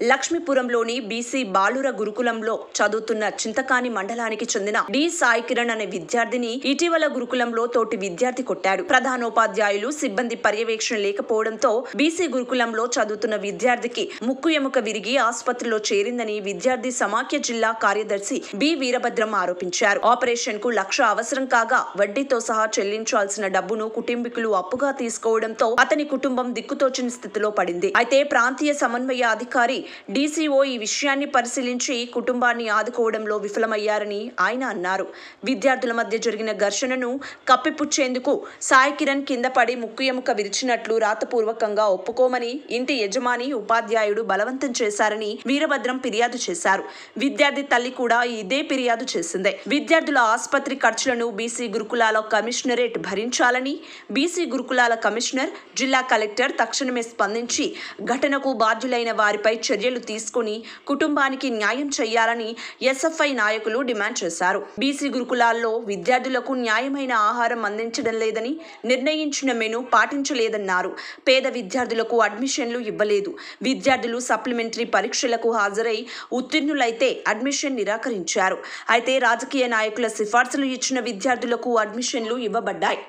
లక్ష్మీపురంలోని BC బాలుర గురుకులంలో చదువుతున్న చింతకాని మండలానికి చెందిన డి సాయి కిరణ్ అనే విద్యార్థిని ఇటీవల గురుకులంలో తోటి విద్యార్థి కొట్టాడు. ప్రధానోపాధ్యాయులు సిబ్బంది పర్యవేక్షణ లేకపోవడంతో బీసీ గురుకులంలో చదువుతున్న విద్యార్థికి ముక్కు ఎముక విరిగి ఆసుపత్రిలో చేరిందని విద్యార్థి సమాఖ్య జిల్లా కార్యదర్శి బి వీరభద్రం ఆరోపించారు. ఆపరేషన్ కు 1,00,000 అవసరం కాగా వడ్డీతో సహా చెల్లించాల్సిన డబ్బును కుటుంబీకులు అప్పుగా తీసుకోవడంతో అతని కుటుంబం దిక్కుతోచని స్థితిలో పడింది. అయితే ప్రాంతీయ సమన్వయ అధికారి డీసీఓ ఈ విషయాన్ని పరిశీలించి కుటుంబాన్ని ఆదుకోవడంలో విఫలమయ్యారని ఆయన అన్నారు. విద్యార్థుల మధ్య జరిగిన ఘర్షణను కప్పిపుచ్చేందుకు సాయి కిరణ్ కింద పడి ముక్కు ఎముక విరిచినట్లు రాతపూర్వకంగా ఒప్పుకోమని ఇంటి యజమాని ఉపాధ్యాయుడు బలవంతం చేశారని వీరభద్రం ఫిర్యాదు చేశారు. విద్యార్థి తల్లి కూడా ఇదే ఫిర్యాదు చేసింది. విద్యార్థుల ఆసుపత్రి ఖర్చులను బీసీ గురుకులాల కమిషనరేట్ భరించాలని బీసీ గురుకులాల కమిషనర్, జిల్లా కలెక్టర్ తక్షణమే స్పందించి ఘటనకు బాధ్యులైన వారిపై చర్యలు తీసుకుని కుటుంబానికి న్యాయం చేయాలని ఎస్ఎఫ్ఐ నాయకులు డిమాండ్ చేశారు. బీసీ గురుకులాల్లో విద్యార్థులకు న్యాయమైన ఆహారం అందించడం లేదని, నిర్ణయించిన మెను పాటించలేదన్నారు. పేద విద్యార్థులకు అడ్మిషన్లు ఇవ్వలేదు. విద్యార్థులు సప్లిమెంటరీ పరీక్షలకు హాజరై ఉత్తీర్ణులైతే అడ్మిషన్ నిరాకరించారు. అయితే రాజకీయ నాయకుల సిఫార్సులు ఇచ్చిన విద్యార్థులకు అడ్మిషన్లు ఇవ్వబడ్డాయి.